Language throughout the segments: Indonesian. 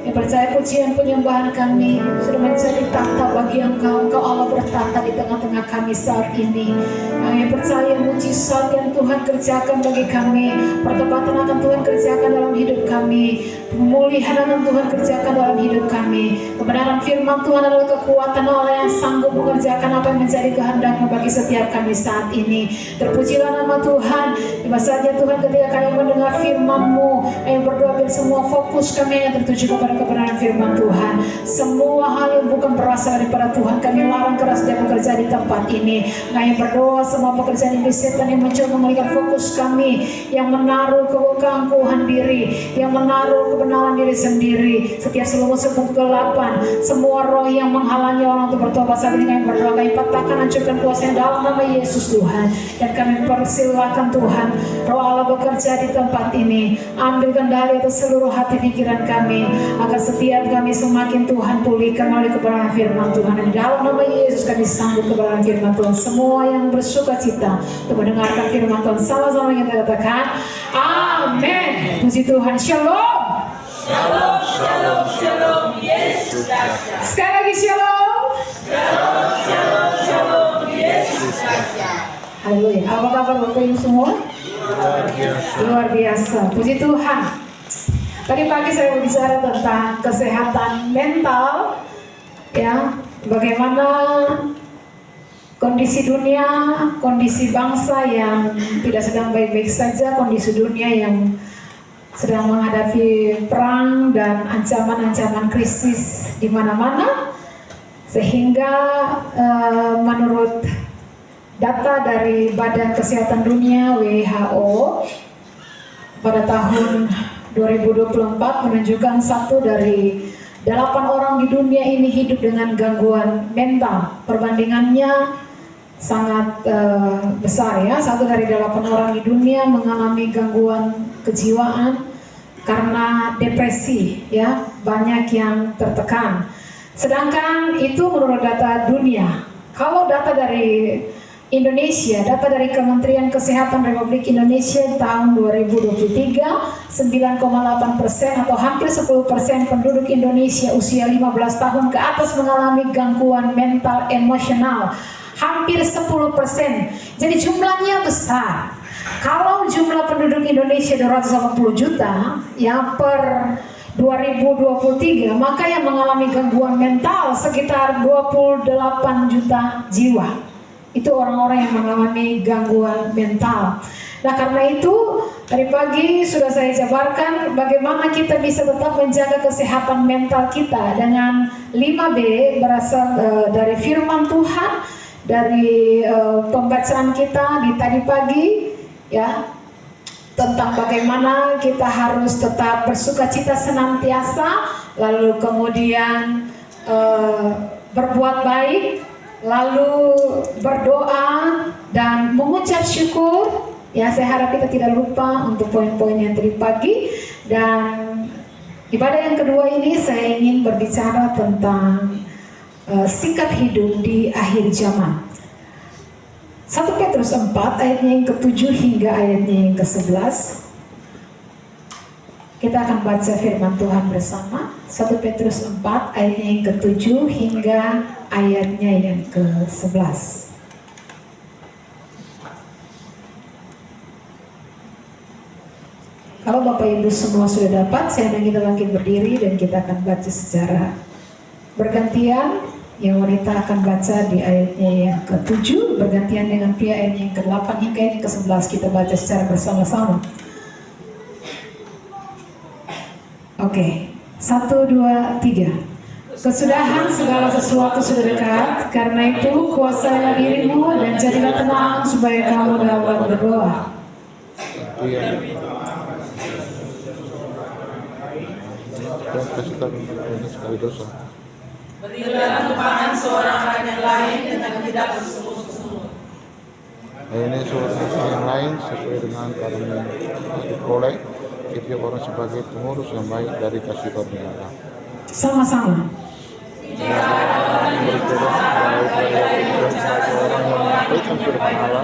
Yang percaya pujian penyembahan kami sudah menjadi tata bagi Engkau. Engkau Allah bertata di tengah-tengah kami saat ini. Kami percaya mujizat yang Tuhan kerjakan bagi kami, pertobatan akan Tuhan kerjakan dalam hidup kami, pemulihan akan Tuhan kerjakan dalam hidup kami. Kebenaran firman Tuhan adalah kekuatan Allah yang sanggup mengerjakan apa yang menjadi kehendak-Mu bagi setiap kami saat ini. Terpujilah nama Tuhan. Tiba saja Tuhan ketika kami mendengar firman-Mu, kami berdoa biar semua fokus kami yang tertuju kepada kebenaran firman Tuhan. Semua hal yang bukan berasal daripada Tuhan kami larang keras dia bekerja di tempat ini. Kami berdoa semua pekerjaan iblis setan yang mencoba mengalihkan fokus kami, yang menaruh keangkuhan diri, yang menaruh kebenaran diri sendiri, setiap seluruh kegelapan, semua roh yang menghalangi orang untuk bertobat saat ini kami berdoa, kami patahkan, hancurkan kuasa yang dalam nama Yesus Tuhan. Dan kami persilakan Tuhan Roh Allah bekerja di tempat ini, ambil kendali atas seluruh hati pikiran kami, agar setiap kami semakin Tuhan pulihkan melalui kebenaran firman Tuhan. Dan di dalam nama Yesus kami sambut kebenaran firman Tuhan. Semua yang bersuka cita untuk mendengarkan firman Tuhan, sama-sama kita katakan amin. Puji Tuhan. Shalom. Shalom, shalom, shalom, Yesus dahsyat. Sekali lagi shalom. Shalom, shalom, shalom, Yesus dahsyat. Haleluya. Apa kabar Bapak Ibu semua? Luar biasa. Puji Tuhan. Tadi pagi saya berbicara tentang kesehatan mental, ya, bagaimana kondisi dunia, kondisi bangsa yang tidak sedang baik-baik saja, kondisi dunia yang sedang menghadapi perang dan ancaman-ancaman krisis di mana-mana, sehingga menurut data dari Badan Kesehatan Dunia WHO pada tahun 2024 menunjukkan 1 dari 8 orang di dunia ini hidup dengan gangguan mental. Perbandingannya sangat besar, ya. 1 dari 8 orang di dunia mengalami gangguan kejiwaan karena depresi, ya. Banyak yang tertekan. Sedangkan itu menurut data dunia. Kalau data dari Indonesia, data dari Kementerian Kesehatan Republik Indonesia tahun 2023, 9,8% atau hampir 10% penduduk Indonesia usia 15 tahun ke atas mengalami gangguan mental emosional. Hampir 10%. Jadi jumlahnya besar. Kalau jumlah penduduk Indonesia 280 juta, ya, per 2023, maka yang mengalami gangguan mental sekitar 28 juta jiwa. Itu orang-orang yang mengalami gangguan mental. Nah, karena itu tadi pagi sudah saya jabarkan bagaimana kita bisa tetap menjaga kesehatan mental kita dengan 5B berasal dari firman Tuhan, dari pembacaan kita di tadi pagi, ya, tentang bagaimana kita harus tetap bersukacita senantiasa, lalu kemudian berbuat baik, lalu berdoa dan mengucap syukur. Ya, saya harap kita tidak lupa untuk poin-poin yang tadi pagi. Dan ibadah yang kedua ini saya ingin berbicara tentang sikap hidup di akhir zaman. 1 Petrus 4 ayatnya yang ke-7 hingga ayatnya yang ke-11. Kita akan baca firman Tuhan bersama. 1 Petrus 4 ayatnya yang ke-7 hingga ayatnya yang ke-11. Kalau Bapak Ibu semua sudah dapat, saya dan kita bangkit berdiri dan kita akan baca secara bergantian. Yang wanita akan baca di ayatnya yang ke-7, bergantian dengan pria ayatnya yang ke-8 hingga ayat yang ke-11. Kita baca secara bersama-sama. Oke, 1, 2, 3. Kesudahan segala sesuatu sudah dekat, karena itu kuasailah dirimu dan jadilah tenang supaya kamu dapat berdoa. Berilah tumpangan seorang rakyat lain dengan tidak bersungguh-sungguh. Ini seorang yang lain sesuai dengan karena diperoleh setiap orang sebagai pengurus yang baik dari kasih karunia Allah. Sama-sama. Jika ada orang yang bertobat, baik dari orang yang menyampaikan firman Allah.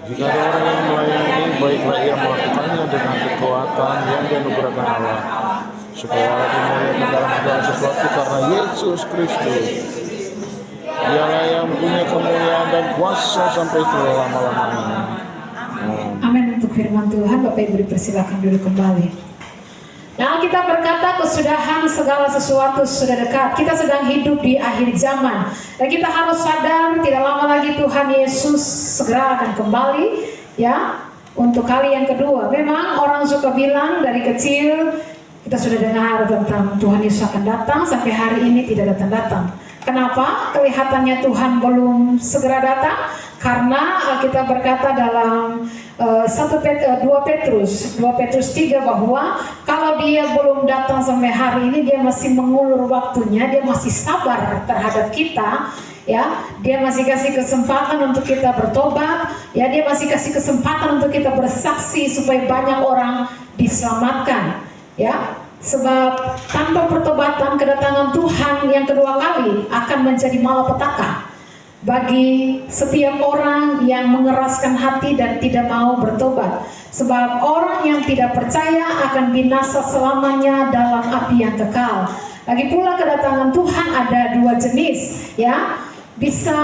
Jika ada orang yang melayani, baiklah ia melakukannya dengan kekuatan yang dianugerahkan Allah, supaya Allah dimuliakan segala sesuatu karena Yesus Kristus. Dialah yang punya kemuliaan dan kuasa sampai selama-lamanya. Amin untuk firman Tuhan. Bapak Ibu dipersilakan duduk kembali. Nah, kita berkata kesudahan segala sesuatu sudah dekat. Kita sedang hidup di akhir zaman. Dan kita harus sadar tidak lama lagi Tuhan Yesus segera akan kembali, ya, untuk kali yang kedua. Memang orang suka bilang dari kecil kita sudah dengar tentang Tuhan Yesus akan datang, sampai hari ini tidak datang-datang. Kenapa? Kelihatannya Tuhan belum segera datang. Karena kita berkata dalam 2 Petrus 3 bahwa kalau dia belum datang sampai hari ini, dia masih mengulur waktunya, dia masih sabar terhadap kita, ya, dia masih kasih kesempatan untuk kita bertobat, ya, dia masih kasih kesempatan untuk kita bersaksi supaya banyak orang diselamatkan, ya. Sebab tanpa pertobatan kedatangan Tuhan yang kedua kali akan menjadi malapetaka bagi setiap orang yang mengeraskan hati dan tidak mau bertobat. Sebab orang yang tidak percaya akan binasa selamanya dalam api yang kekal. Lagi pula kedatangan Tuhan ada dua jenis, ya. Bisa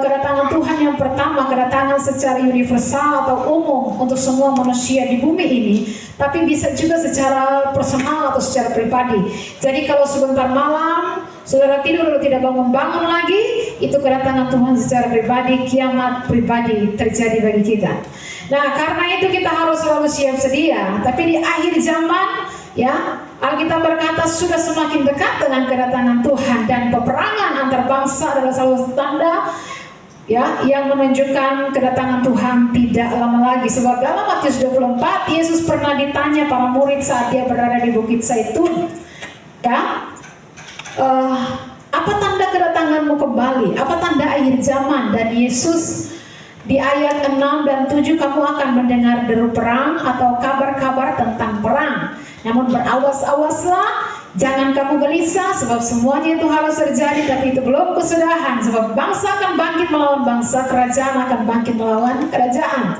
kedatangan Tuhan yang pertama, kedatangan secara universal atau umum untuk semua manusia di bumi ini, tapi bisa juga secara personal atau secara pribadi. Jadi kalau sebentar malam saudara tidur lalu tidak bangun-bangun lagi, itu kedatangan Tuhan secara pribadi, kiamat pribadi terjadi bagi kita. Nah, karena itu kita harus selalu siap sedia. Tapi di akhir zaman, ya, Alkitab berkata sudah semakin dekat dengan kedatangan Tuhan, dan peperangan antar bangsa adalah salah satu tanda, ya, yang menunjukkan kedatangan Tuhan tidak lama lagi. Sebab dalam Matius 24 Yesus pernah ditanya para murid saat dia berada di Bukit Zaitun, ya, apa tanda kedatanganmu kembali? Apa tanda akhir zaman? Dan Yesus di ayat 6 dan 7, kamu akan mendengar deru perang atau kabar-kabar tentang perang. Namun berawas-awaslah, jangan kamu gelisah, sebab semuanya itu harus terjadi, tapi itu belum kesudahan. Sebab bangsa akan bangkit melawan bangsa, kerajaan akan bangkit melawan kerajaan.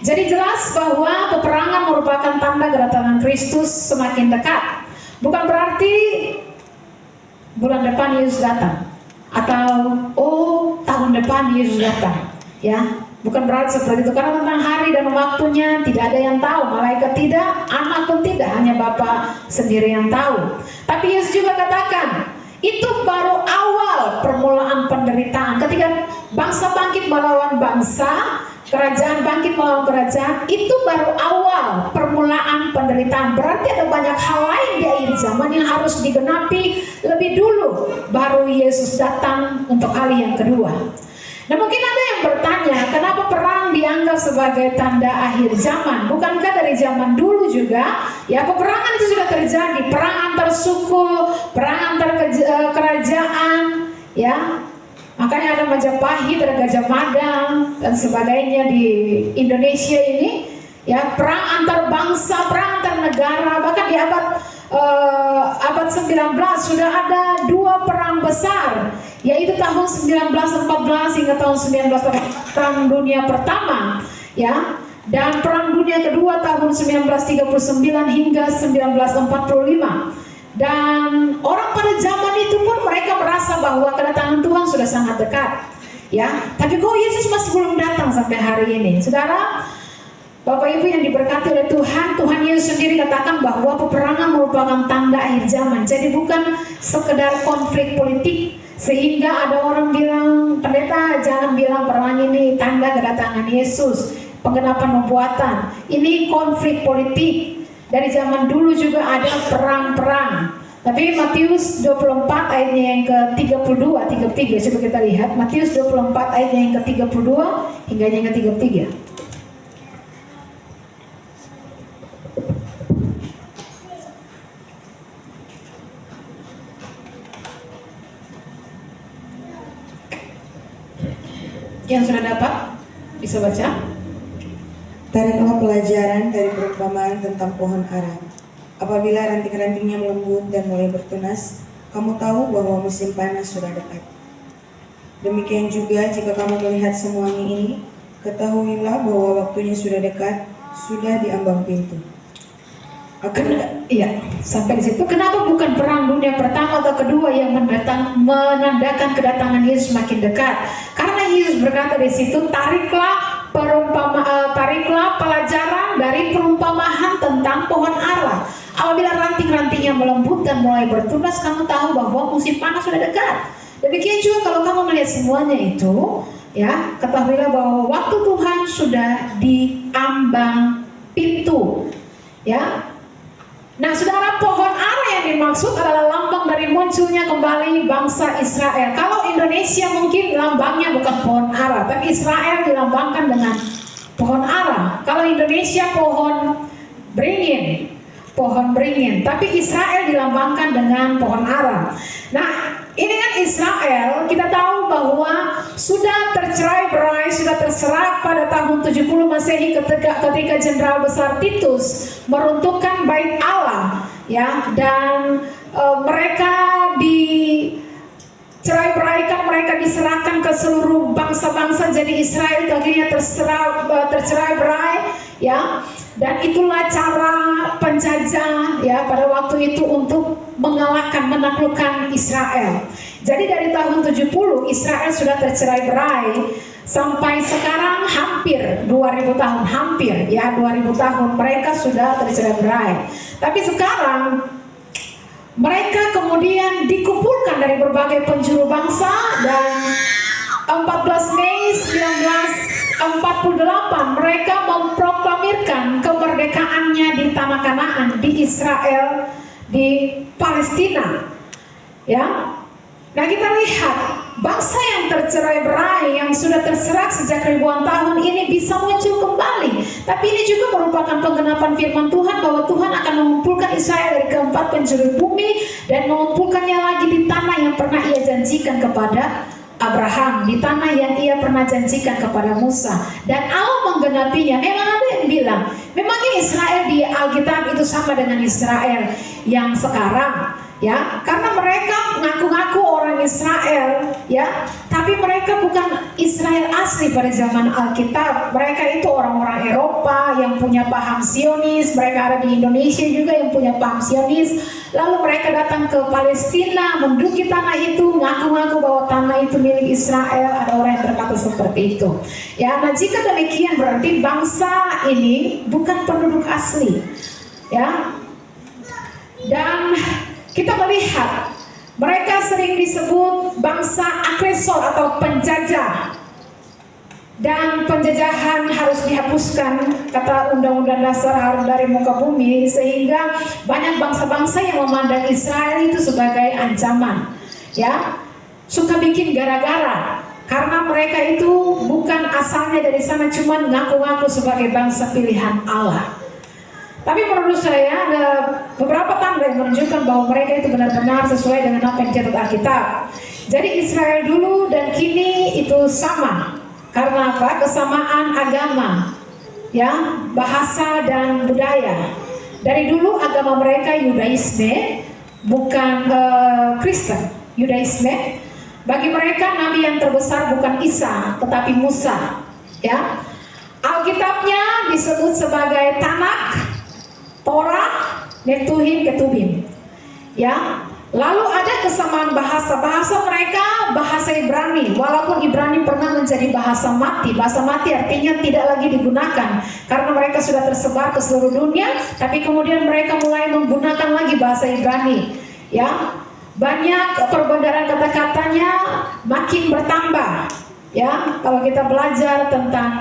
Jadi jelas bahwa peperangan merupakan tanda kedatangan Kristus semakin dekat. Bukan berarti bulan depan Yesus datang, atau tahun depan Yesus datang, ya. Bukan berarti seperti itu, karena tentang hari dan waktunya tidak ada yang tahu. Malaikat tidak, anak pun tidak, hanya Bapa sendiri yang tahu. Tapi Yesus juga katakan, itu baru awal permulaan penderitaan. Ketika bangsa bangkit melawan bangsa, kerajaan bangkit melawan kerajaan, itu baru awal permulaan penderitaan. Berarti ada banyak hal lain di akhir zaman yang harus digenapi lebih dulu, baru Yesus datang untuk kali yang kedua. Nah, mungkin ada yang bertanya, kenapa perang dianggap sebagai tanda akhir zaman? Bukankah dari zaman dulu juga, ya, peperangan itu sudah terjadi, perang antar suku, perang antar kerajaan, ya. Makanya ada Majapahit, ada Gajah Mada dan sebagainya di Indonesia ini, ya, perang antar bangsa, perang antar negara. Bahkan di abad 19 sudah ada dua perang besar, yaitu tahun 1914 hingga tahun 19 Perang Dunia Pertama, ya, dan Perang Dunia Kedua tahun 1939 hingga 1945. Dan orang pada zaman itu pun mereka merasa bahwa kedatangan Tuhan sudah sangat dekat, ya. Tapi kok Yesus masih belum datang sampai hari ini, saudara? Bapak Ibu yang diberkati oleh Tuhan, Tuhan Yesus sendiri katakan bahwa peperangan merupakan tanda akhir zaman. Jadi bukan sekedar konflik politik sehingga ada orang bilang, pendeta jangan bilang perang ini tanda kedatangan Yesus, penggenapan nubuatan. Ini konflik politik. Dari zaman dulu juga ada perang-perang. Tapi Matius 24 ayatnya yang ke-32, 33, coba kita lihat. Matius 24 ayatnya yang ke-32 hingga yang ke-33. Yang sudah dapat bisa baca. Tariklah pelajaran dari perumpamaan tentang pohon ara. Apabila ranting-rantingnya melembut dan mulai bertunas, kamu tahu bahwa musim panas sudah dekat. Demikian juga jika kamu melihat semuanya ini, ketahuilah bahwa waktunya sudah dekat, sudah di ambang pintu. Iya, sampai di situ. Kenapa bukan perang dunia pertama yang menandakan kedatangan Yesus makin dekat. Karena Yesus berkata di situ, tariklah pelajaran dari perumpamaan tentang pohon ara. Apabila ranting-rantingnya melembut dan mulai bertunas, kamu tahu bahwa musim panas sudah dekat. Demikian juga kalau kamu melihat semuanya itu, ya, ketahuilah bahwa waktu Tuhan sudah di ambang pintu, ya. Nah, saudara, pohon ara yang dimaksud adalah lambang dari munculnya kembali bangsa Israel. Kalau Indonesia mungkin lambangnya bukan pohon ara, tapi Israel dilambangkan dengan pohon ara. Kalau Indonesia pohon beringin, tapi Israel dilambangkan dengan pohon ara. Nah, ini kan Israel, kita tahu bahwa sudah tercerai-berai, sudah terserak pada tahun 70 Masehi ketika Jenderal Besar Titus meruntuhkan Bait Allah, ya, dan mereka dicerai-beraikan, mereka diserahkan ke seluruh bangsa-bangsa. Jadi Israel akhirnya tercerai-berai, ya. Dan itulah cara penjajah, ya, pada waktu itu untuk menaklukkan Israel. Jadi dari tahun 70 Israel sudah tercerai-berai sampai sekarang hampir 2000 tahun, 2000 tahun mereka sudah tercerai-berai. Tapi sekarang mereka kemudian dikumpulkan dari berbagai penjuru bangsa, dan 14 Mei 1948 mereka memproklamirkan kemerdekaannya di tanah Kanaan, di Israel, di Palestina, ya. Nah, kita lihat bangsa yang tercerai-berai, yang sudah terserak sejak ribuan tahun ini bisa muncul kembali. Tapi ini juga merupakan penggenapan firman Tuhan bahwa Tuhan akan mengumpulkan Israel dari keempat penjuru bumi dan mengumpulkannya lagi di tanah yang pernah Ia janjikan kepada Abraham, di tanah yang Ia pernah janjikan kepada Musa. Dan Allah menggenapinya. Memang ada yang bilang, memangnya Israel di Alkitab itu sama dengan Israel yang sekarang, ya, karena mereka ngaku-ngaku orang Israel, ya, tapi mereka bukan Israel asli pada zaman Alkitab. Mereka itu orang-orang Eropa yang punya paham Zionis. Mereka ada di Indonesia juga yang punya paham Zionis. Lalu mereka datang ke Palestina, menduduki tanah itu, ngaku-ngaku bahwa tanah itu milik Israel. Ada orang yang berkata seperti itu, ya. Nah, jika demikian berarti bangsa ini bukan penduduk asli, ya. Dan kita melihat mereka sering disebut bangsa agresor atau penjajah. Dan penjajahan harus dihapuskan, kata Undang-Undang Dasar, harus dari muka bumi, sehingga banyak bangsa-bangsa yang memandang Israel itu sebagai ancaman, ya, suka bikin gara-gara karena mereka itu bukan asalnya dari sana, cuman ngaku-ngaku sebagai bangsa pilihan Allah. Tapi menurut saya ada beberapa tanda yang menunjukkan bahwa mereka itu benar-benar sesuai dengan apa yang dicatat Alkitab. Jadi Israel dulu dan kini itu sama. Karena apa? Kesamaan agama, ya, bahasa dan budaya. Dari dulu agama mereka Yudaisme, bukan Kristen. Yudaisme. Bagi mereka nabi yang terbesar bukan Isa, tetapi Musa, ya. Alkitabnya disebut sebagai Tanakh, Torah, Netuhim, Ketubim, ya. Lalu ada kesamaan bahasa mereka bahasa Ibrani, walaupun Ibrani pernah menjadi bahasa mati. Bahasa mati artinya tidak lagi digunakan karena mereka sudah tersebar ke seluruh dunia. Tapi kemudian mereka mulai menggunakan lagi bahasa Ibrani, ya. Banyak perbendaharaan kata-katanya makin bertambah, ya. Kalau kita belajar tentang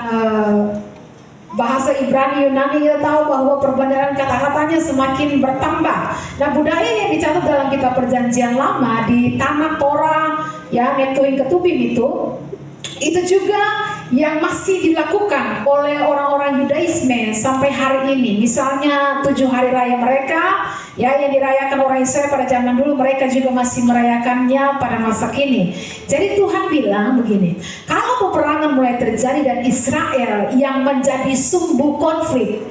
bahasa Ibrani Yunani, kita tahu bahwa perbendaharaan kata-katanya semakin bertambah. Nah, budaya yang dicatat dalam kitab Perjanjian Lama di Tanakh, Torah, ya, Netuhim, Ketubim itu juga yang masih dilakukan oleh orang-orang Yudaisme sampai hari ini. Misalnya 7 hari raya mereka, ya, yang dirayakan orang Israel pada zaman dulu, mereka juga masih merayakannya pada masa kini. Jadi Tuhan bilang begini, kalau peperangan mulai terjadi dan Israel yang menjadi sumbu konflik,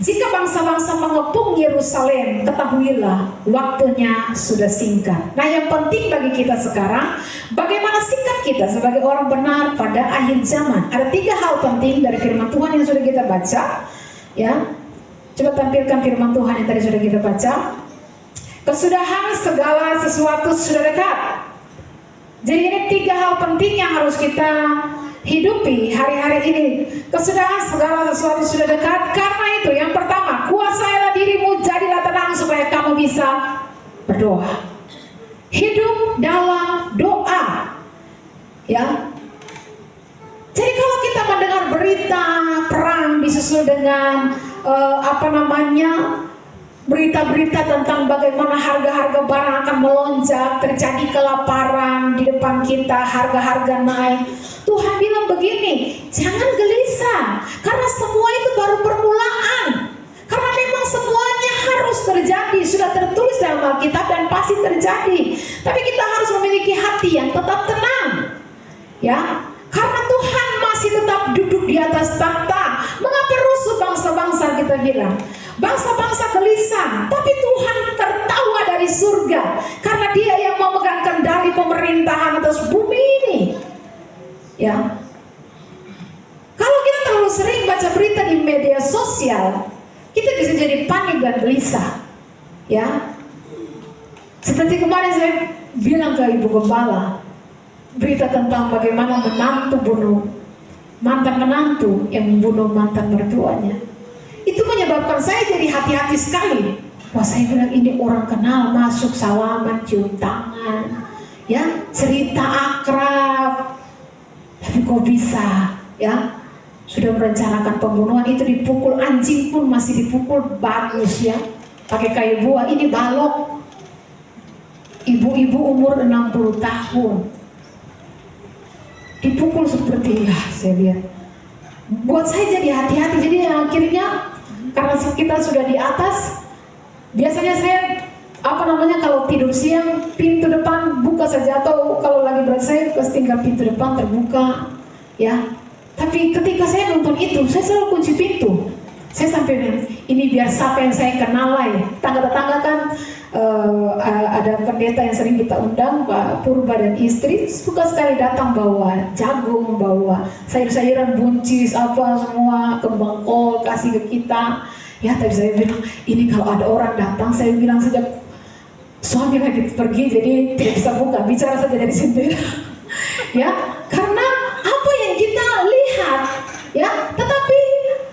jika bangsa-bangsa mengepung Yerusalem, ketahuilah waktunya sudah singkat. Nah, yang penting bagi kita sekarang, bagaimana sikap kita sebagai orang benar pada akhir zaman. Ada 3 hal penting dari firman Tuhan yang sudah kita baca, ya. Coba tampilkan firman Tuhan yang tadi sudah kita baca. Kesudahan segala sesuatu sudah dekat. Jadi ini 3 hal penting yang harus kita hidupi hari-hari ini. Kesudahan segala sesuatu sudah dekat. Karena itu yang pertama, kuasailah dirimu, jadilah tenang supaya kamu bisa berdoa. Hidup dalam doa. Ya. Jadi kalau kita mendengar berita perang disusul dengan berita-berita tentang bagaimana harga-harga barang akan melonjak, terjadi kelaparan di depan kita, harga-harga naik. Tuhan bilang begini, jangan gelisah, karena semua itu baru permulaan. Karena memang semuanya harus terjadi, sudah tertulis dalam Alkitab dan pasti terjadi. Tapi kita harus memiliki hati yang tetap tenang. Ya, karena Tuhan masih tetap duduk di atas tahta. Mengapa rusuh bangsa-bangsa, kita bilang? Bangsa-bangsa gelisah, tapi Tuhan tertawa dari surga karena Dia yang memegang kendali pemerintahan atas bumi ini. Ya. Kalau kita terlalu sering baca berita di media sosial, kita bisa jadi panik dan gelisah. Ya. Seperti kemarin saya bilang ke Ibu Gembala, berita tentang bagaimana mantan menantu yang membunuh mantan mertuanya. Itu menyebabkan saya jadi hati-hati sekali. Wah, saya bilang ini orang kenal, masuk salaman, cium tangan, ya, cerita akrab. Tapi kok bisa, ya, sudah merencanakan pembunuhan, itu dipukul, anjing pun masih dipukul, bagus ya, pakai kayu buah. Ini balok, ibu-ibu umur 60 tahun, dipukul seperti ya, saya lihat. Buat saya jadi hati-hati, jadi akhirnya karena kita sudah di atas, biasanya saya kalau tidur siang pintu depan buka saja, atau kalau lagi berat saya tinggal pintu depan terbuka, ya. Tapi ketika saya nonton itu, saya selalu kunci pintu. Saya sampai bilang, ini biar siapa yang saya kenal lah ya. Tetangga-tetangga kan ada pendeta yang sering kita undang, Pak Purba dan istri, suka sekali datang bawa jagung, bawa sayur-sayuran buncis, apa semua, kembang kol, kasih ke kita. Ya, tapi saya bilang, ini kalau ada orang datang, saya bilang saja, suami lagi pergi, jadi tidak bisa buka, bicara saja dari sendiri. Ya, karena apa yang kita lihat, ya, tetapi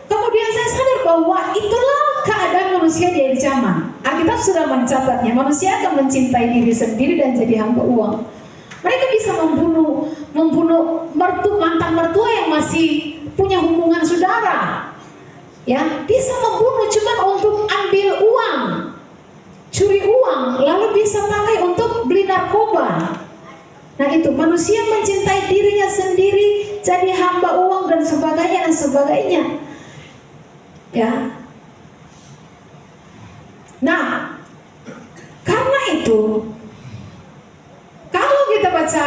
kemudian saya sadar bahwa itulah keadaan manusia di akhir zaman. Alkitab sudah mencatatnya, manusia akan mencintai diri sendiri dan jadi hamba uang. Mereka bisa membunuh mantan mertua yang masih punya hubungan saudara. Ya, bisa membunuh cuma untuk ambil uang, curi uang, lalu bisa pakai untuk beli narkoba. Nah itu, manusia mencintai dirinya sendiri, jadi hamba uang dan sebagainya dan sebagainya. Ya. Nah, karena itu, kalau kita baca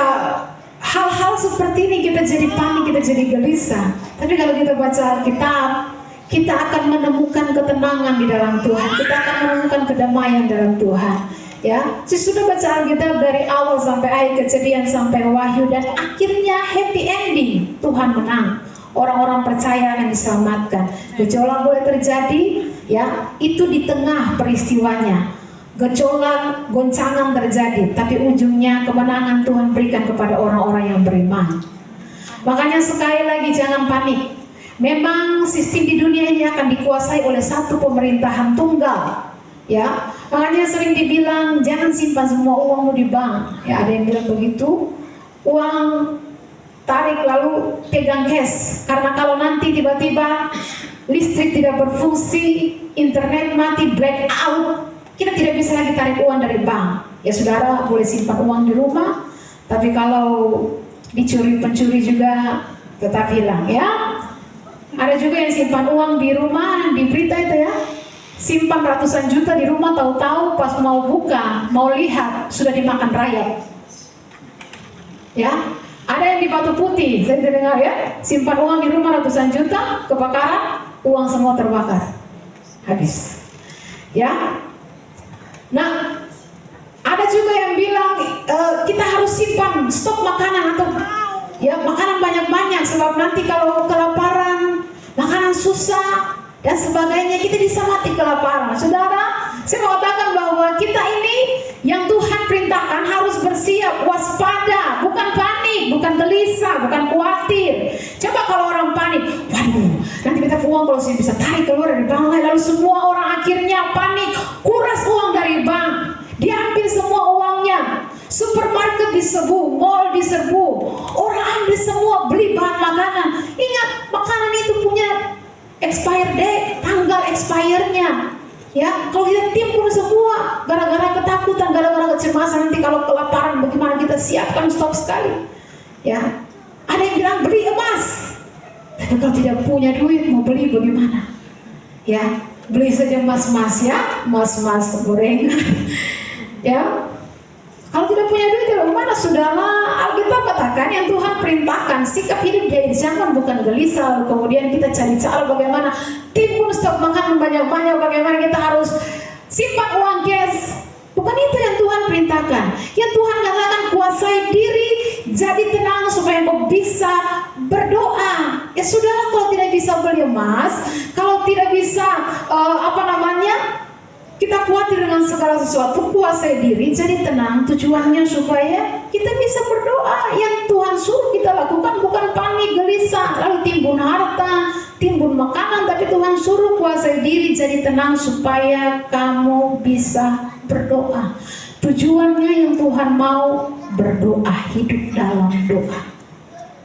hal-hal seperti ini, kita jadi panik, kita jadi gelisah. Tapi kalau kita baca Alkitab, kita akan menemukan ketenangan di dalam Tuhan. Kita akan menemukan kedamaian dalam Tuhan. Ya, saya sudah baca Alkitab dari awal sampai akhir, Kejadian sampai Wahyu, dan akhirnya happy ending. Tuhan menang. Orang-orang percaya akan diselamatkan. Gejolak boleh terjadi, ya, itu di tengah peristiwanya. Gejolak, goncangan terjadi, tapi ujungnya kemenangan Tuhan berikan kepada orang-orang yang beriman. Makanya sekali lagi jangan panik. Memang sistem di dunia ini akan dikuasai oleh satu pemerintahan tunggal. Ya, makanya sering dibilang jangan simpan semua uangmu di bank. Ya, ada yang bilang begitu. Uang tarik lalu pegang cash, karena kalau nanti tiba-tiba listrik tidak berfungsi, internet mati, blackout, kita tidak bisa lagi tarik uang dari bank. Ya, saudara boleh simpan uang di rumah, tapi kalau dicuri pencuri juga tetap hilang. Ya, ada juga yang simpan uang di rumah, di berita itu ya, simpan ratusan juta di rumah, tahu-tahu pas mau buka, mau lihat, sudah dimakan rayap. Ya, ada yang di Batu Putih, saya dengar ya, simpan uang di rumah ratusan juta, kebakaran, uang semua terbakar, habis. Ya, nah, ada juga yang bilang kita harus simpan stok makanan, atau ya makanan banyak-banyak, sebab nanti kalau kelaparan, makanan susah dan sebagainya, kita bisa mati kelaparan. Saudara, Saya mau katakan bahwa kita ini yang Tuhan perintahkan harus bersiap, waspada, bukan panik, bukan gelisah, bukan khawatir. Coba kalau orang panik, waduh, nanti kita uang kalau saya bisa tarik keluar dari bank lain, lalu semua orang akhirnya panik, kuras uang dari bank, diambil semua uangnya, supermarket diserbu, mall diserbu, orang ambil semua, beli bahan makanan. Ingat, makanan itu punya expire date, tanggal expire-nya. Ya, kalau kita timbul semua gara-gara ketakutan, gara-gara kecemasan, nanti kalau kelaparan bagaimana kita siapkan stok sekali. Ya, ada yang bilang beli emas, tapi kalau tidak punya duit mau beli bagaimana? Ya, beli saja emas-emas ya, emas-emas gorengan. Ya, kalau tidak punya duit ya bagaimana? Sudahlah, Alkitab katakan yang Tuhan perintahkan sikap hidup di akhir zaman bukan gelisah. Kemudian kita cari cara bagaimana timbun stok makanan banyak-banyak, bagaimana kita harus simpan uang cash. Bukan itu yang Tuhan perintahkan. Yang Tuhan katakan kuasai diri, jadi tenang supaya kau bisa berdoa. Ya sudahlah, kalau tidak bisa beli emas, kalau tidak bisa kita khawatir dengan segala sesuatu, kuasai diri, jadi tenang. Tujuannya supaya kita bisa berdoa. Yang Tuhan suruh kita lakukan bukan panik, gelisah, lalu timbun harta, timbun makanan, tapi Tuhan suruh kuasai diri, jadi tenang supaya kamu bisa berdoa. Tujuannya yang Tuhan mau berdoa, hidup dalam doa.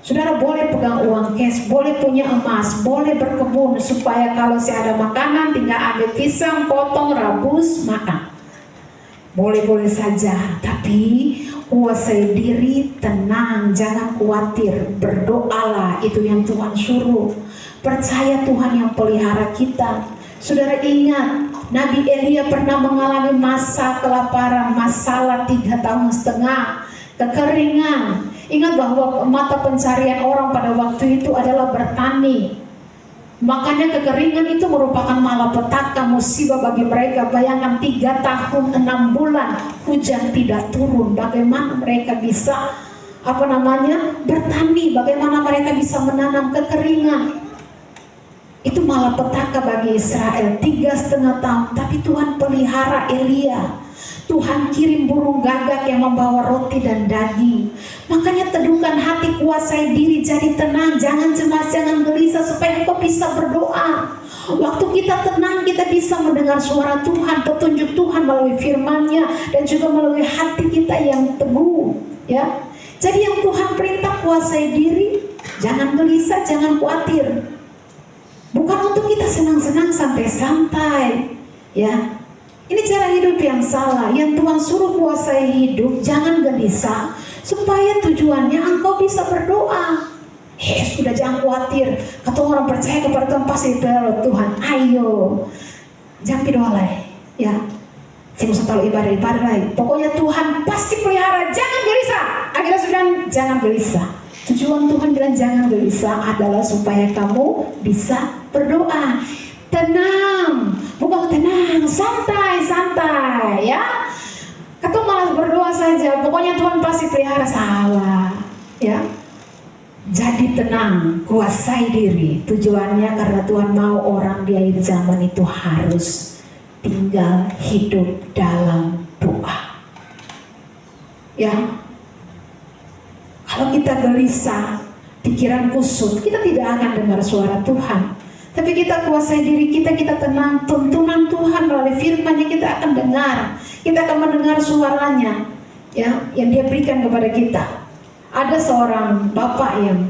Saudara boleh pegang uang cash, boleh punya emas, boleh berkebun supaya kalau saya ada makanan tinggal ambil pisang, potong, rebus, makan. Boleh-boleh saja, tapi kuasai diri, tenang, jangan khawatir, berdoalah, itu yang Tuhan suruh. Percaya Tuhan yang pelihara kita. Saudara ingat, Nabi Elia pernah mengalami masa kelaparan, masalah 3,5 tahun, kekeringan. Ingat bahwa mata pencarian orang pada waktu itu adalah bertani. Makanya kekeringan itu merupakan malapetaka, musibah bagi mereka. Bayangkan 3 tahun 6 bulan hujan tidak turun. Bagaimana mereka bisa bertani? Bagaimana mereka bisa menanam? Kekeringan. Itu malapetaka bagi Israel 3,5 tahun. Tapi Tuhan pelihara Elia. Tuhan kirim burung gagak yang membawa roti dan daging. Makanya teduhkan hati, kuasai diri, jadi tenang, jangan cemas, jangan gelisah, supaya engkau bisa berdoa. Waktu kita tenang, kita bisa mendengar suara Tuhan, petunjuk Tuhan melalui firman-Nya dan juga melalui hati kita yang teguh. Ya, jadi yang Tuhan perintah kuasai diri, jangan gelisah, jangan khawatir. Bukan untuk kita senang-senang santai-santai. Ya. Ini cara hidup yang salah. Yang Tuhan suruh kuasai hidup, jangan gelisah, supaya tujuannya engkau bisa berdoa. Sudah, jangan khawatir. Kata orang percaya kepada Tuhan pasti pelihara Tuhan. Ayo, jangan berdoa lagi. Ya, saya usah tahu ibadah lagi. Pokoknya Tuhan pasti pelihara. Jangan gelisah. Akhirnya sudah, jangan gelisah. Tujuan Tuhan bilang jangan gelisah adalah supaya kamu bisa berdoa. Tenang, bukan tenang, santai, ya. Atau malas berdoa saja, pokoknya Tuhan pasti pelihara, salah, ya. Jadi tenang, kuasai diri. Tujuannya karena Tuhan mau orang di akhir zaman itu harus tinggal hidup dalam doa. Ya, kalau kita gelisah, pikiran kusut, kita tidak akan dengar suara Tuhan. Tapi kita kuasai diri kita, kita tenang, tuntunan Tuhan melalui firman-Nya kita akan dengar. Kita akan mendengar suaranya, ya, yang Dia berikan kepada kita. Ada seorang bapak yang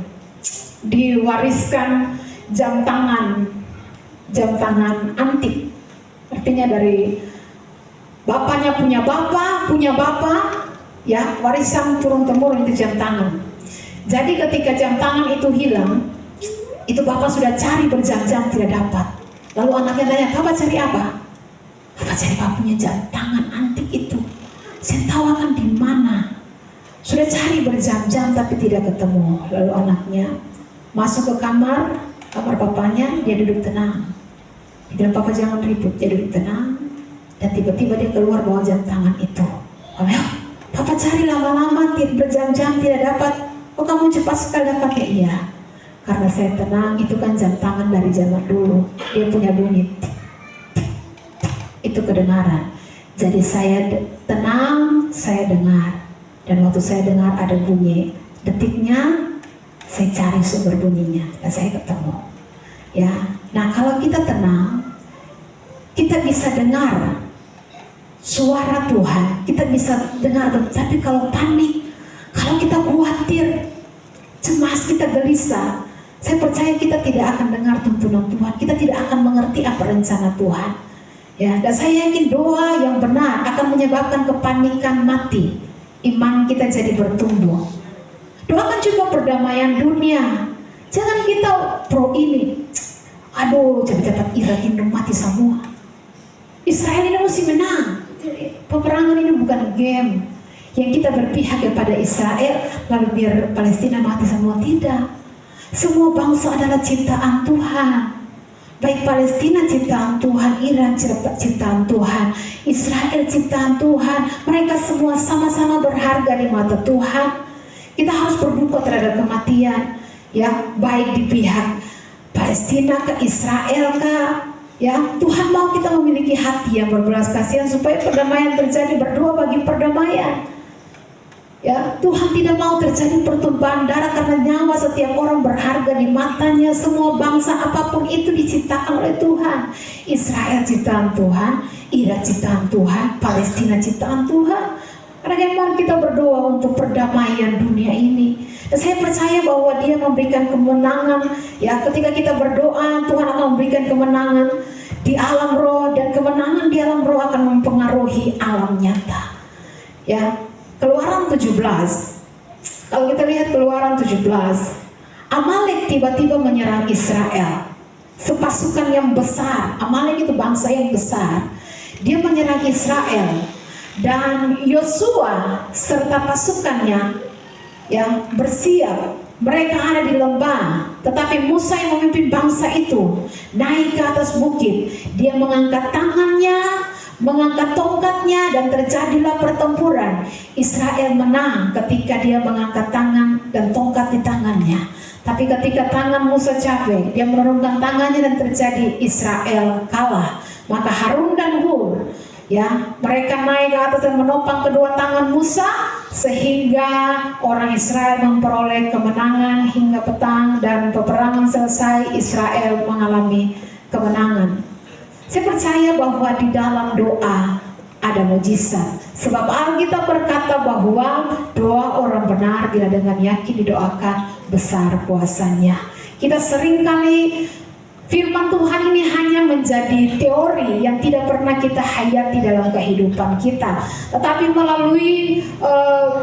diwariskan jam tangan antik. Artinya dari bapaknya punya bapak, ya, warisan turun-temurun itu jam tangan. Jadi ketika jam tangan itu hilang, itu bapak sudah cari berjam-jam tidak dapat. Lalu anaknya tanya, "Bapak cari apa?" "Bapak cari bapak punya jam tangan antik itu. Saya tahu akan di mana." Sudah cari berjam-jam tapi tidak ketemu. Lalu anaknya masuk ke kamar bapaknya, dia duduk tenang. Dia bilang, "Papa jangan ribut." Dia duduk tenang. Dan tiba-tiba dia keluar bawa jam tangan itu. "Papa cari lama-lama berjam-jam tidak dapat. Kok kamu cepat sekali dapatnya?" "Iya, karena saya tenang, itu kan jam tangan dari zaman dulu. Dia punya bunyi. Itu itu kedengaran. Jadi saya tenang, saya dengar. Dan waktu saya dengar ada bunyi, detiknya saya cari sumber bunyinya dan saya ketemu. Ya, nah kalau kita tenang, kita bisa dengar suara Tuhan, kita bisa dengar. Tapi kalau panik, kalau kita khawatir, cemas, kita gelisah, saya percaya kita tidak akan dengar tuntunan Tuhan, kita tidak akan mengerti apa rencana Tuhan. Ya, dan saya yakin doa yang benar akan menyebabkan kepanikan mati. Iman kita jadi bertumbuh. Doakan juga perdamaian dunia. Jangan kita pro ini. Aduh, cepat-cepat Irak ini mati semua. Israel ini mesti menang. Peperangan ini bukan game yang kita berpihak kepada Israel lalu biar Palestina mati semua. Tidak. Semua bangsa adalah ciptaan Tuhan. Baik Palestina ciptaan Tuhan, Iran ciptaan Tuhan, Israel ciptaan Tuhan. Mereka semua sama-sama berharga di mata Tuhan. Kita harus berduka terhadap kematian, ya, baik di pihak Palestina ke Israel ke, ya. Tuhan mau kita memiliki hati yang berbelas kasihan supaya perdamaian terjadi. Berdoa bagi perdamaian. Ya, Tuhan tidak mau terjadi pertumpahan darah karena nyawa setiap orang berharga di matanya. Semua bangsa apapun itu diciptakan oleh Tuhan. Israel ciptaan Tuhan, Irak ciptaan Tuhan, Palestina ciptaan Tuhan. Bagaimana kita berdoa untuk perdamaian dunia ini? Dan saya percaya bahwa Dia memberikan kemenangan. Ya, ketika kita berdoa, Tuhan akan memberikan kemenangan di alam roh, dan kemenangan di alam roh akan mempengaruhi alam nyata. Ya. Keluaran 17, kalau kita lihat Keluaran 17, Amalek tiba-tiba menyerang Israel. Sepasukan yang besar, Amalek itu bangsa yang besar. Dia menyerang Israel, dan Yosua serta pasukannya yang bersiap. Mereka ada di lembah, tetapi Musa yang memimpin bangsa itu naik ke atas bukit. Dia mengangkat tangannya, mengangkat tongkatnya, dan terjadilah pertempuran. Israel menang ketika dia mengangkat tangan dan tongkat di tangannya. Tapi ketika tangan Musa capek, dia menurunkan tangannya dan terjadi Israel kalah. Maka Harun dan Hur, ya, mereka naik ke atas dan menopang kedua tangan Musa, sehingga orang Israel memperoleh kemenangan hingga petang, dan peperangan selesai. Israel mengalami kemenangan. Saya percaya bahwa di dalam doa ada mujizat. Sebab Alkitab berkata bahwa doa orang benar bila dengan yakin didoakan besar kuasanya. Kita seringkali firman Tuhan ini hanya menjadi teori yang tidak pernah kita hayati dalam kehidupan kita. Tetapi melalui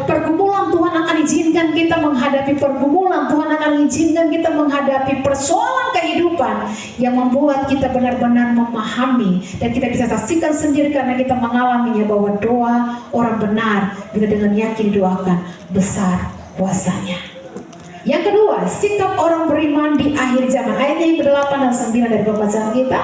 pergumulan, Tuhan akan izinkan kita menghadapi pergumulan. Tuhan akan izinkan kita menghadapi persoalan kehidupan yang membuat kita benar-benar memahami. Dan kita bisa saksikan sendiri karena kita mengalaminya bahwa doa orang benar bila dengan yakin didoakan besar kuasanya. Yang kedua, sikap orang beriman di akhir zaman. Ayatnya yang ke-8 dan 9 dari pembacaan kita.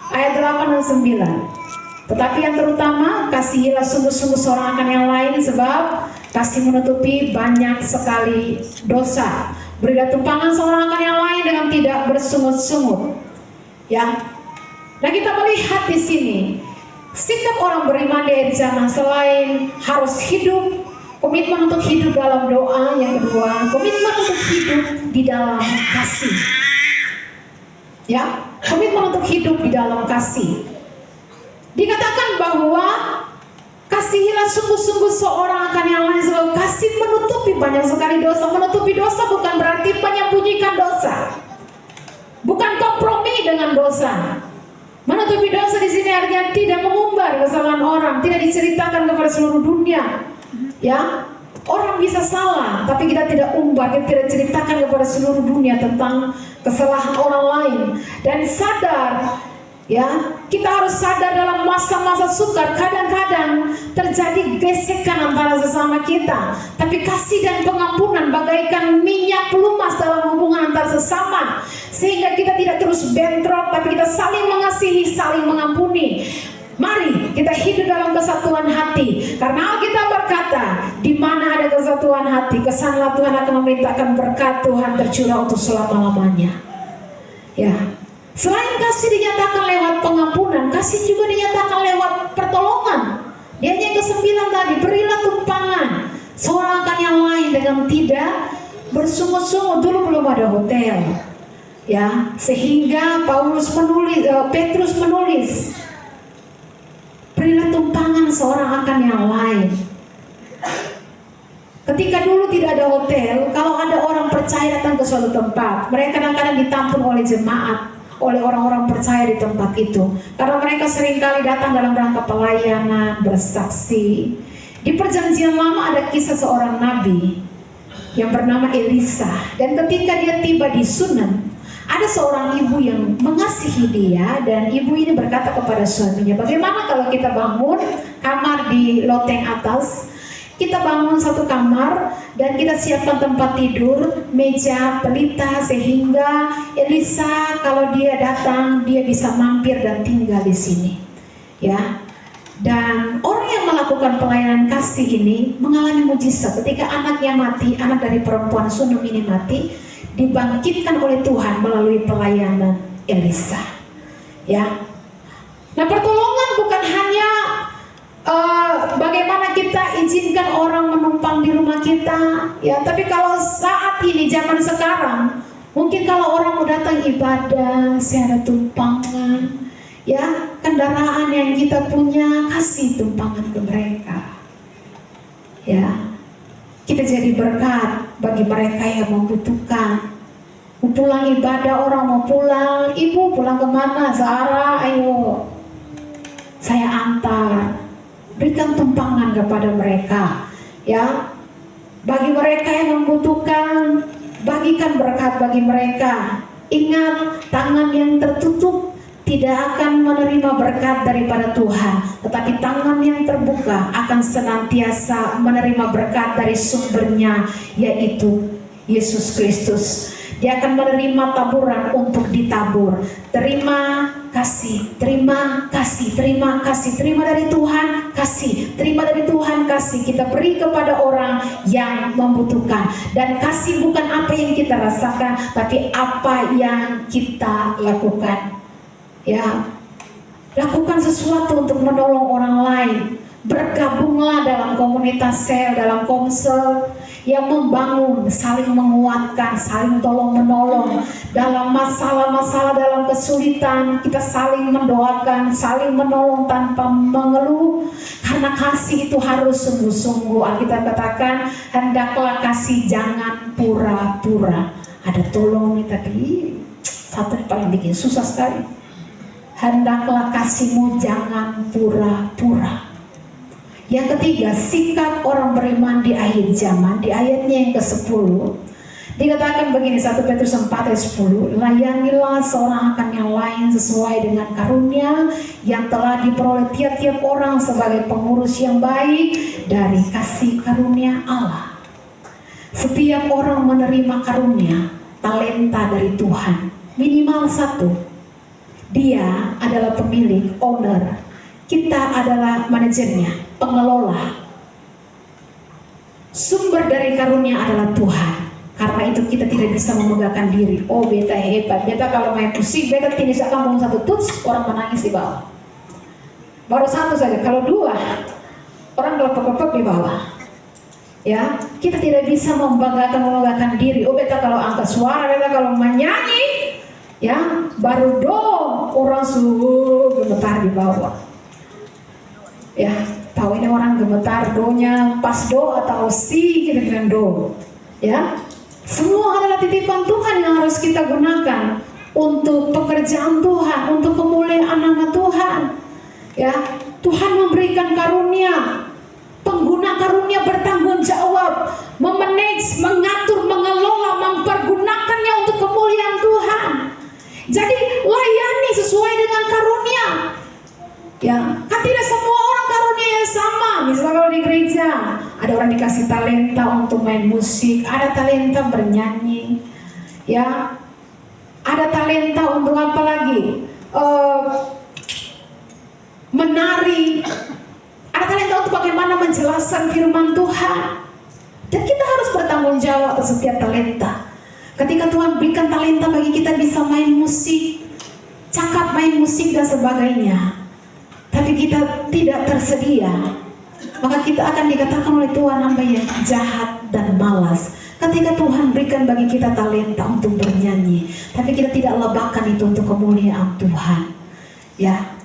Ayat 8 dan 9. Tetapi yang terutama, kasihilah sungguh-sungguh seorang akan yang lain, sebab kasih menutupi banyak sekali dosa. Berilah tumpangan seorang akan yang lain dengan tidak bersungut-sungut. Ya. Nah, kita melihat di sini sikap orang beriman di akhir zaman selain harus hidup, komitmen untuk hidup dalam doa. Yang kedua, komitmen untuk hidup di dalam kasih. Ya, komitmen untuk hidup di dalam kasih. Dikatakan bahwa kasihilah sungguh-sungguh seorang akan yang lain, sebab kasih menutupi banyak sekali dosa. Menutupi dosa bukan berarti menyembunyikan dosa, bukan kompromi dengan dosa. Menutupi dosa di sini artinya tidak mengumbar kesalahan orang, tidak diceritakan kepada seluruh dunia. Ya, orang bisa salah, tapi kita tidak umbar, kita tidak ceritakan kepada seluruh dunia tentang kesalahan orang lain. Dan sadar, ya, kita harus sadar dalam masa-masa sukar kadang-kadang terjadi gesekan antara sesama kita. Tapi kasih dan pengampunan bagaikan minyak pelumas dalam hubungan antar sesama, sehingga kita tidak terus bentrok, tapi kita saling mengasihi, saling mengampuni. Mari kita hidup dalam kesatuan hati, karena Alkitab berkata, di mana ada kesatuan hati, kesanalah Tuhan akan memerintahkan berkat Tuhan tercurah untuk selama-lamanya. Ya, Selain kasih dinyatakan lewat pengampunan, kasih juga dinyatakan lewat pertolongan. Dia yang ke-9 tadi, berilah tumpangan seorang akan yang lain dengan tidak bersungut-sungut. Dulu belum ada hotel, ya, sehingga Petrus menulis, berilah tumpangan seorang akan yang lain. Ketika dulu tidak ada hotel, kalau ada orang percaya datang ke suatu tempat, mereka kadang-kadang ditampung oleh jemaat, oleh orang-orang percaya di tempat itu. Karena mereka seringkali datang dalam rangka pelayanan, bersaksi. Di perjanjian lama ada kisah seorang nabi yang bernama Elisa. Dan ketika dia tiba di Sunem, ada seorang ibu yang mengasihi dia, dan ibu ini berkata kepada suaminya, bagaimana kalau kita bangun kamar di loteng atas, kita bangun satu kamar dan kita siapkan tempat tidur, meja, pelita, sehingga Elisa kalau dia datang dia bisa mampir dan tinggal di sini, ya. Dan orang yang melakukan pelayanan kasih ini mengalami mujizat. Ketika anaknya mati, anak dari perempuan Sunem ini mati, dibangkitkan oleh Tuhan melalui pelayanan Elisa, ya. Nah, pertolongan bukan hanya bagaimana kita izinkan orang menumpang di rumah kita, ya. Tapi kalau saat ini zaman sekarang, mungkin kalau orang mau datang ibadah, saya ada tumpangan, ya, kendaraan yang kita punya, kasih tumpangan ke mereka, ya. Kita jadi berkat bagi mereka yang membutuhkan. Mau pulang ibadah, orang mau pulang, ibu pulang kemana? Sarah, ayo, saya antar. Berikan tumpangan kepada mereka, ya. Bagi mereka yang membutuhkan, bagikan berkat bagi mereka. Ingat, tangan yang tertutup tidak akan menerima berkat daripada Tuhan, tetapi tangan yang terbuka akan senantiasa menerima berkat dari sumbernya, yaitu Yesus Kristus. Dia akan menerima taburan untuk ditabur. Terima kasih, terima kasih, terima kasih, terima dari Tuhan kasih, terima dari Tuhan kasih. Kita beri kepada orang yang membutuhkan. Dan kasih bukan apa yang kita rasakan, tapi apa yang kita lakukan, ya. Lakukan sesuatu untuk menolong orang lain. Bergabunglah dalam komunitas sel, dalam komsel yang membangun, saling menguatkan, saling tolong-menolong. Dalam masalah-masalah, dalam kesulitan, kita saling mendoakan, saling menolong tanpa mengeluh. Karena kasih itu harus sungguh-sungguh. Alkitab katakan, hendaklah kasih, jangan pura-pura. Ada tolong nih tadi, satu yang paling bikin susah sekali. Hendaklah kasihmu jangan pura-pura. Yang ketiga, sikap orang beriman di akhir zaman. Di ayatnya yang ke-10 dikatakan begini, 1 Petrus 4 ayat 10, layanilah seorang akan yang lain sesuai dengan karunia yang telah diperoleh tiap-tiap orang sebagai pengurus yang baik dari kasih karunia Allah. Setiap orang menerima karunia, talenta dari Tuhan, minimal satu. Dia adalah pemilik, owner. Kita adalah manajernya, pengelola. Sumber dari karunia adalah Tuhan. Karena itu kita tidak bisa memegahkan diri. Oh, beta hebat. Beta kalau main musik, beta tidak bisa kampung satu tuts, orang menangis di bawah. Baru satu saja. Kalau dua, orang kelepek-kelepek di bawah. Ya, kita tidak bisa memegahkan diri. Oh, beta kalau angkat suara, beta kalau menyanyi, ya, baru dong orang suhu gemetar di bawah. Ya, tahu ini orang gemetar donya pas do atau si kita bilang do, ya. Semua adalah titipan Tuhan yang harus kita gunakan untuk pekerjaan Tuhan, untuk kemuliaan nama Tuhan, ya. Tuhan memberikan karunia, pengguna karunia bertanggung jawab, memanage, mengatur, mengelola, mempergunakannya untuk kemuliaan Tuhan. Jadi layani sesuai dengan karunia, ya. Kan tidak semua orang karunia yang sama. Misalnya kalau di gereja ada orang dikasih talenta untuk main musik, ada talenta bernyanyi, ya, ada talenta untuk apa lagi, menari, ada talenta untuk bagaimana menjelaskan firman Tuhan. Dan kita harus bertanggung jawab atas setiap talenta. Ketika Tuhan berikan talenta bagi kita bisa main musik, main musik dan sebagainya, tapi kita tidak tersedia, maka kita akan dikatakan oleh Tuhan hamba yang jahat dan malas. Ketika Tuhan berikan bagi kita talenta untuk bernyanyi, tapi kita tidak lebakan itu untuk kemuliaan Tuhan, ya,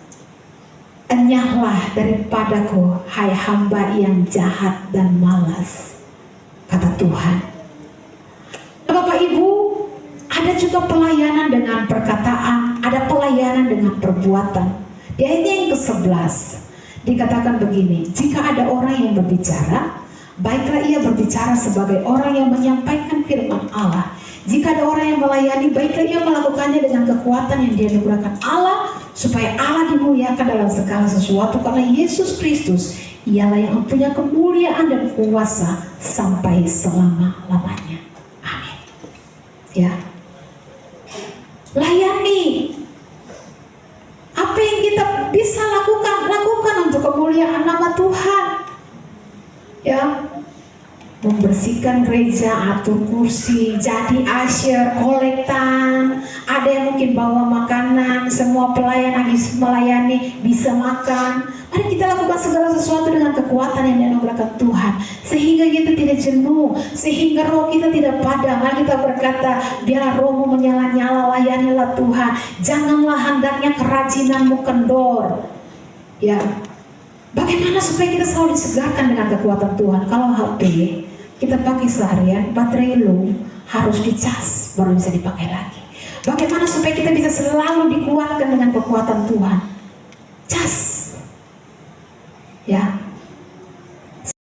enyahlah daripadaku, hai hamba yang jahat dan malas, kata Tuhan. Bapak Ibu, ada juga pelayanan dengan perkataan, ada pelayanan dengan perbuatan. Di ayat yang ke-11 dikatakan begini, jika ada orang yang berbicara, baiklah ia berbicara sebagai orang yang menyampaikan firman Allah. Jika ada orang yang melayani, baiklah ia melakukannya dengan kekuatan yang dianugerahkan Allah, supaya Allah dimuliakan dalam segala sesuatu, karena Yesus Kristus ialah yang mempunyai kemuliaan dan kuasa sampai selama-lamanya. Amin. Ya. Layani. Apa yang kita bisa lakukan untuk kemuliaan nama Tuhan. Ya. Membersihkan gereja, atur kursi, jadi usher, kolektan, ada yang mungkin bawa makanan, semua pelayan habis melayani bisa makan. Mari kita lakukan segala sesuatu dengan kekuatan yang dianugerahkan Tuhan, sehingga kita tidak jenuh, sehingga roh kita tidak padam. Mari kita berkata, biarlah rohmu menyala-nyala, layanilah Tuhan, janganlah hendaknya kerajinanmu kendor. Ya, bagaimana supaya kita selalu disegarkan dengan kekuatan Tuhan? Kalau HP kita pakai seharian, baterai low, harus dicas baru bisa dipakai lagi. Bagaimana supaya kita bisa selalu dikuatkan dengan kekuatan Tuhan? Cas. Ya,